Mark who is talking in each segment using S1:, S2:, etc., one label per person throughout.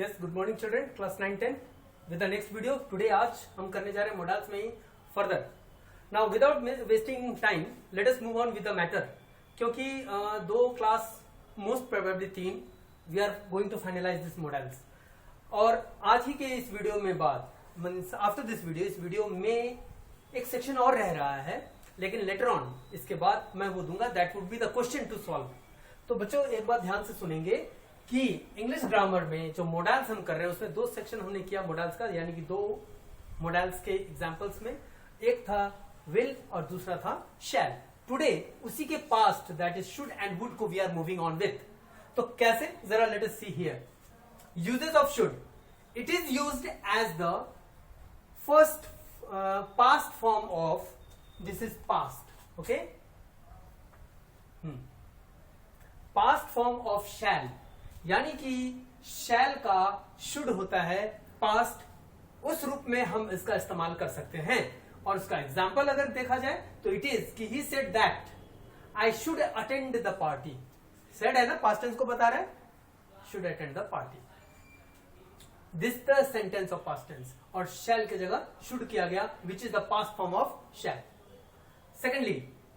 S1: Yes good morning children class 9-10 with the next video today. आज हम करने जा रहे हैं मॉडल्स में ही further. Now without wasting time let us move on with the matter, क्योंकि दो class most probably 3 we are going to finalise this models. और आज ही के इस वीडियो में बाद आफ्टर दिस वीडियो, इस वीडियो में एक सेक्शन और रह रहा है, लेकिन लेटर ऑन इसके बाद मैं वो दूंगा, that would be the question to solve. तो बच्चों एक बात ध्यान से सुनेंगे कि इंग्लिश ग्रामर में जो मॉडल्स हम कर रहे हैं उसमें दो सेक्शन हमने किया मॉडल्स का, यानी कि दो मॉडल्स के एग्जांपल्स में, एक था विल और दूसरा था शैल। टुडे उसी के past that is should and would को we are moving on with. तो कैसे, जरा let us see here. Uses of should, it is used as the first past form of, this is past, okay, past form of shall, यानी कि शैल का should होता है past, उस रूप में हम इसका इस्तेमाल कर सकते हैं। और उसका एग्जाम्पल अगर देखा जाए तो इट इज कि he said that I should attend the party. Said है ना, पास्ट टेंस को बता रहा है, should attend the party, this the sentence of past tense, और शैल की जगह शुड किया गया, which is the past form of shall. Secondly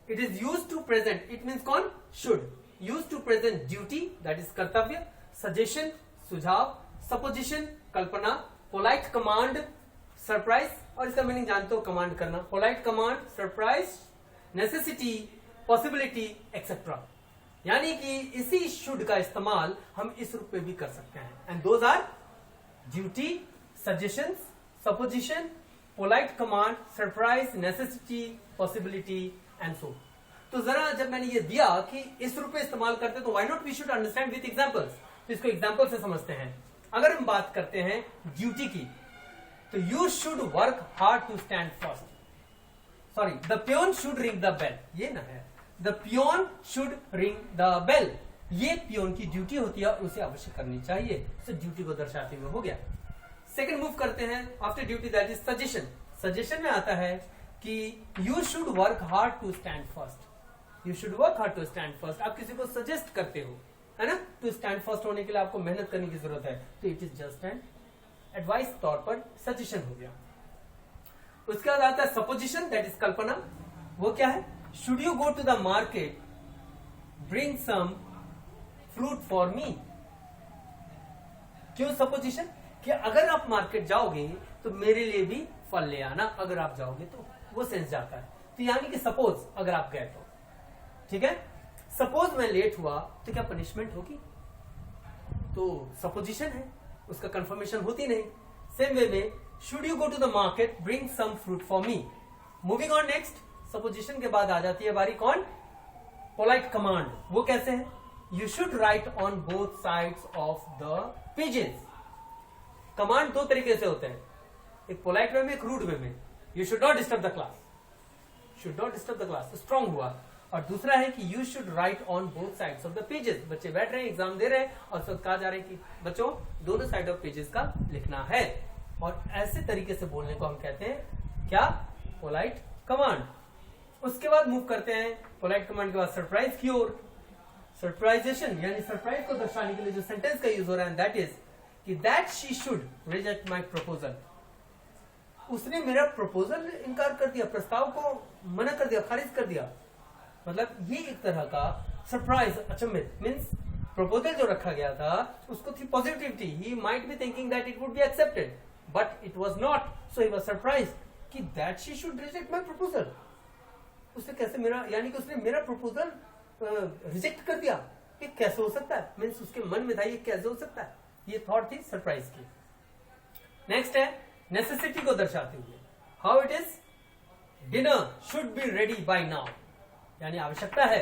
S1: it is use to present, it means कौन, should, use to present duty that is कर्तव्य, suggestion सुझाव, supposition कल्पना, polite command surprise, और इसका मीनिंग जानते हो कमांड करना, polite command surprise, necessity possibility etcetera. यानी कि इसी शुड का इस्तेमाल हम इस रूप में भी कर सकते हैं, and those are duty, suggestions, supposition, polite command, surprise, necessity, possibility and so. तो जरा जब मैंने ये दिया कि इस रूप में इस्तेमाल करते तो why not we should understand with examples, तो इसको एग्जांपल से समझते हैं। अगर हम बात करते हैं ड्यूटी की, तो you should work hard to stand first, sorry the peon should ring the bell, ये ना है, the peon should ring the bell, ये पियोन की ड्यूटी होती है, उसे अवश्य करनी चाहिए, तो ड्यूटी को दर्शाते हुए हो गया। सेकंड मूव करते हैं after duty, that is suggestion. Suggestion में आता है कि you should work hard to stand first, you should work hard to stand first. आप किसी को सजेस्ट करते हो, है ना, टू स्टैंड फर्स्ट होने के लिए आपको मेहनत करने की जरूरत है, तो it is just an advice तौर पर सजेशन हो गया। उसके बाद आता है सपोजिशन, दैट इज कल्पना। वो क्या है, should you go to the market bring some fruit for me. क्यों सपोजिशन, कि अगर आप मार्केट जाओगे तो मेरे लिए भी फल ले आना, अगर आप जाओगे तो वो सेंस जाता है। तो यानी कि सपोज अगर आप गए तो, ठीक है, सपोज मैं लेट हुआ तो क्या पनिशमेंट होगी, तो सपोजिशन है, उसका कंफर्मेशन होती नहीं। सेम वे में should you go to the market bring some fruit for me. Moving on next, supposition के बाद आ जाती है बारी कौन, पोलाइट कमांड। वो कैसे है, you should write on both sides of the pages. Command दो तरीके से होते हैं, एक पोलाइट वे में, एक रूड वे में। You should not disturb the class, should not disturb the class, strong हुआ। और दूसरा है कि you should write on both sides of the pages. बच्चे बैठ रहे हैं, एग्जाम दे रहे हैं, और सब कहा जा रहा है कि बच्चों दोनों साइड ऑफ पेजेस का लिखना है, और ऐसे तरीके से बोलने को हम कहते हैं क्या, पोलाइट कमांड। उसके बाद मूव करते हैं पोलाइट कमांड के बाद सरप्राइज की ओर। सरप्राइजेशन यानी सरप्राइज को दर्शाने के लिए जो सेंटेंस का यूज हो रहा है, दैट इज कि that she should reject my proposal. उसने मेरा प्रपोजल इनकार कर दिया, प्रस्ताव को मना कर दिया, खारिज कर दिया। मतलब ये एक तरह का सरप्राइज, अचंभित, मीन्स प्रपोजल जो रखा गया था उसको थी positivity, he might be thinking that it would be accepted, but it was not, so he was surprise कि that she should reject my proposal. उसने कैसे मेरा, यानी कि उसने मेरा प्रपोजल रिजेक्ट कर दिया, ये कैसे हो सकता है, मीन्स उसके मन में था ये कैसे हो सकता है, ये थॉट थी सरप्राइज की। नेक्स्ट है नेसेसिटी को दर्शाते हुए, how it is, dinner should be ready bye now, यानी आवश्यकता है,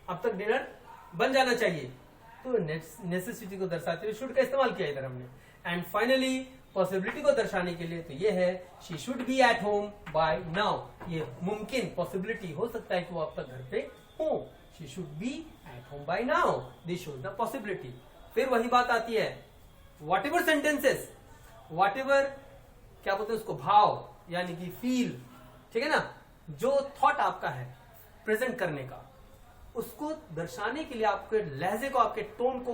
S1: अब तक डिनर बन जाना चाहिए, तो नेसेसिटी को दर्शाते हुए शुड का इस्तेमाल किया इधर हमने। एंड फाइनली पॉसिबिलिटी को दर्शाने के लिए तो ये है, she should be at home by now, ये मुमकिन पॉसिबिलिटी हो सकता है कि वो अब तक घर पे हो, she should be at home by now, this shows the possibility. फिर वही बात आती है, whatever sentences, whatever क्या बोलते हैं उसको, भाव यानी कि फील, ठीक है ना, जो थॉट आपका है प्रेजेंट करने का, उसको दर्शाने के लिए आपके लहजे को, आपके टोन को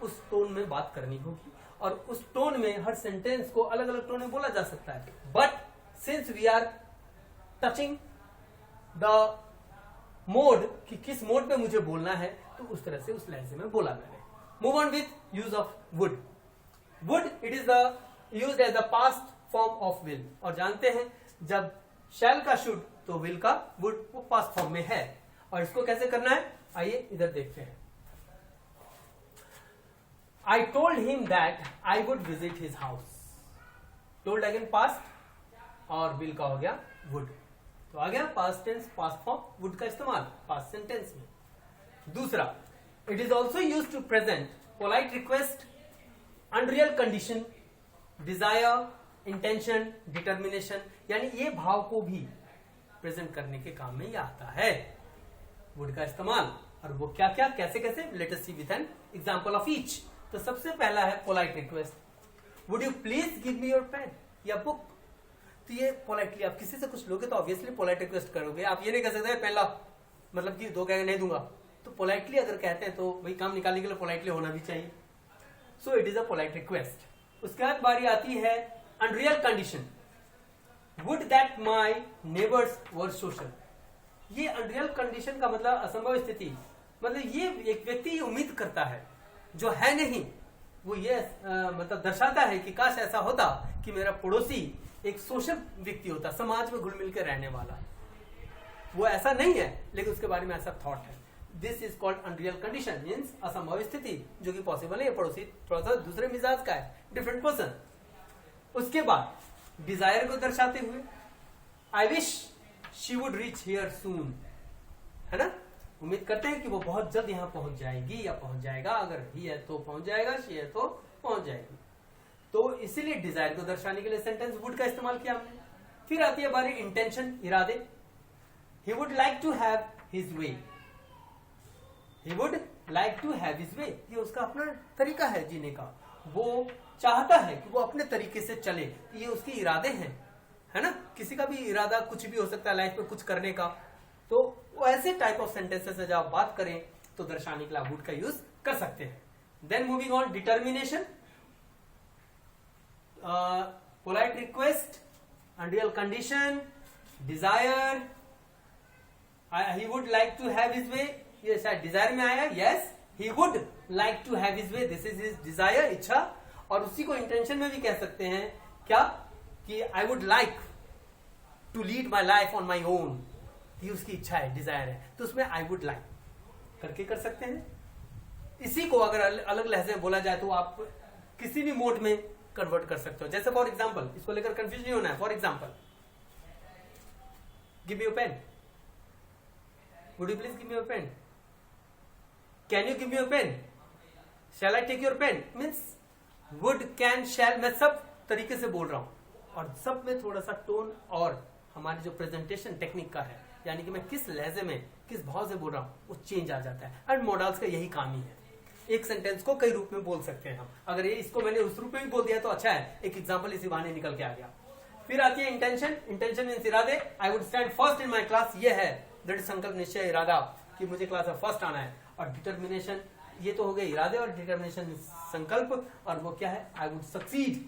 S1: उस टोन में बात करनी होगी, और उस टोन में हर सेंटेंस को अलग अलग टोन में बोला जा सकता है, but since we are touching the mode कि किस मोड पे मुझे बोलना है, तो उस तरह से उस लहजे में बोला मैंने। Move on with use of would. Would it is the used as the past form of will, और जानते हैं जब शैल का शुड तो विल का वुड वो पास्ट फॉर्म में है। और इसको कैसे करना है, आइए इधर देखते हैं। I told him that I would visit his house. Told again past, और will का हो गया would, तो आ गया past tense past form would का इस्तेमाल पास्ट सेंटेंस में। दूसरा, it is also use to present polite request, unreal condition, desire, intention, determination, यानी ये भाव को भी प्रेजेंट करने के काम में ये आता है वुड का इस्तेमाल। और वो क्या क्या कैसे कैसे, let us see with an example of each. तो सबसे पहला है polite request, would you please give me your pen या बुक। तो ये पोलाइटली आप किसी से कुछ लोगे तो ऑब्वियसली पोलाइट रिक्वेस्ट करोगे, आप ये नहीं कह सकते पहला मतलब कि दो कहेंगे नहीं दूंगा। तो पोलाइटली अगर कहते हैं तो भाई काम निकालने के लिए पोलाइटली होना भी चाहिए। So it is a polite request. उसके बाद बारी आती है unreal condition, would that my neighbours were social. ये अनरियल कंडीशन का मतलब असंभव स्थिति, मतलब ये एक व्यक्ति उम्मीद करता है जो है नहीं, वो ये मतलब दर्शाता है कि काश ऐसा होता कि मेरा पड़ोसी एक सोशल व्यक्ति होता, समाज में घुल मिल कर रहने वाला। वो ऐसा नहीं है लेकिन उसके बारे में ऐसा थॉट है। This is called unreal condition, means असंभव स्थिति जो कि पॉसिबल है। पड़ोसी थोड़ा सा दूसरे मिजाज का है, डिफरेंट पर्सन। उसके बाद डिजायर को दर्शाते हुए, I wish she would reach here soon, है ना, उम्मीद करते हैं कि वो बहुत जल्द यहाँ पहुंच जाएगी या पहुंच जाएगा, अगर ही है तो पहुंच जाएगा, शी है तो पहुंच जाएगी। तो इसीलिए डिजायर को दर्शाने के लिए सेंटेंस वुड का इस्तेमाल किया हमने। फिर आती है बारी इंटेंशन, इरादे। He would like to have his way, he would like to have his way, ये उसका अपना तरीका है जीने का, वो चाहता है कि वो अपने तरीके से चले, ये उसके इरादे हैं, है ना। किसी का भी इरादा कुछ भी हो सकता है लाइफ में कुछ करने का, तो वो ऐसे टाइप ऑफ सेंटेंसेस से जब आप बात करें तो दर्शाने के लिए वुड का यूज कर सकते हैं। Then moving on, determination, polite request, unreal condition, desire, he would like to have his way, ये शायद डिजायर में आया, yes, he would like to have his way, this is his desire, इच्छा। और उसी को इंटेंशन में भी कह सकते हैं क्या, कि I would like to lead my life on my own, ये उसकी इच्छा है, डिजायर है, तो उसमें आई वुड लाइक करके कर सकते हैं। इसी को अगर अलग लहजे में बोला जाए तो आप किसी भी मोड में कन्वर्ट कर सकते हो। जैसे फॉर एग्जाम्पल, इसको लेकर कंफ्यूज नहीं होना है। For example, give me your pen, would you please give me your pen, can you give me your pen, shall I take your pen, means would, can, shall, मैं सब तरीके से बोल रहा हूं और सब में थोड़ा सा टोन और हमारी जो प्रेजेंटेशन टेक्निक का है, यानी कि मैं किस लहजे में किस भाव से बोल रहा हूं, वो चेंज आ जाता है। एंड मॉडल्स का यही काम ही है, एक सेंटेंस को कई रूप में बोल सकते हैं हम। अगर ये इसको मैंने उस रूप में भी बोल दिया तो अच्छा है, एक एग्जांपल इसी बहाने निकल के आ गया। फिर आती है इंटेंशन, इंटेंशन मींस इरादे। I would stand first in my class, ये है दृढ़ संकल्प, निश्चय, इरादा कि मुझे क्लास में फर्स्ट आना है। और डिटर्मिनेशन, ये तो हो गए इरादे, और डिटर्मिनेशन संकल्प, और वो क्या है, आई वुड सक्सीड,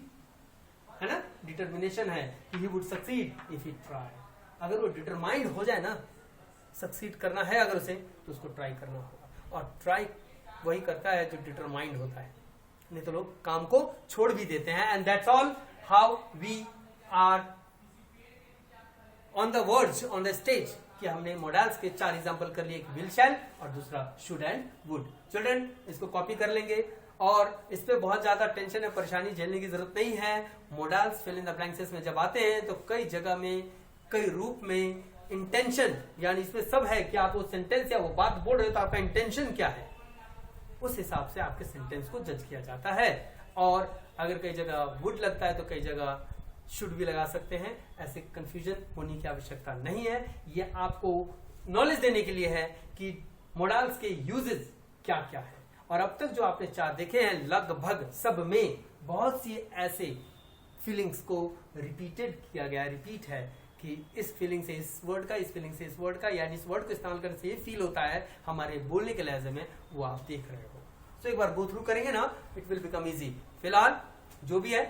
S1: है ना। डिटर्मिनेशन है कि he would succeed if he try, अगर वो डिटरमाइंड हो जाए ना, सक्सीड करना है अगर उसे, तो उसको ट्राई करना होगा। और ट्राई वही करता है जो डिटरमाइंड होता है, नहीं तो लोग काम को छोड़ भी देते हैं। And that's all how we are on the words on the stage, कि हमने मॉडल्स के 4 एग्जांपल कर लिए, एक विल, शैल और दूसरा शुड एंड वुड। चिल्ड्रन इसको कॉपी कर लेंगे और इस पे बहुत ज्यादा टेंशन या परेशानी झेलने की जरूरत नहीं है। Models fill in the blanks में जब आते हैं तो कई जगह में, कई रूप में, इंटेंशन यानी इसमें सब है कि आप वो सेंटेंस या वो बात बोल रहे हो तो आपका इंटेंशन क्या है, उस हिसाब से आपके सेंटेंस को जज किया जाता है। और अगर कई जगह वुड लगता है तो कई जगह शुड भी लगा सकते हैं। ऐसे कंफ्यूजन होने की आवश्यकता नहीं है, ये आपको नॉलेज देने के लिए है कि मॉडल्स के यूजेस क्या क्या है। और अब तक जो आपने 4 देखे हैं, लगभग सब में बहुत सी ऐसे फीलिंग्स को रिपीटेड किया गया, रिपीट है कि इस फीलिंग से इस वर्ड का, इस फीलिंग से इस वर्ड का, यानी इस वर्ड को इस्तेमाल करने से ये फील होता है हमारे बोलने के लहजे में, वो आप देख रहे हो। तो एक बार गो थ्रू करेंगे ना, इट विल बिकम इजी। फिलहाल जो भी है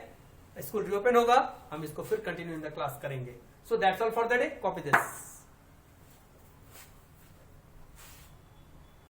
S1: स्कूल रीओपन होगा, हम इसको फिर कंटिन्यू इन द क्लास करेंगे. So that's all for the day. Copy this.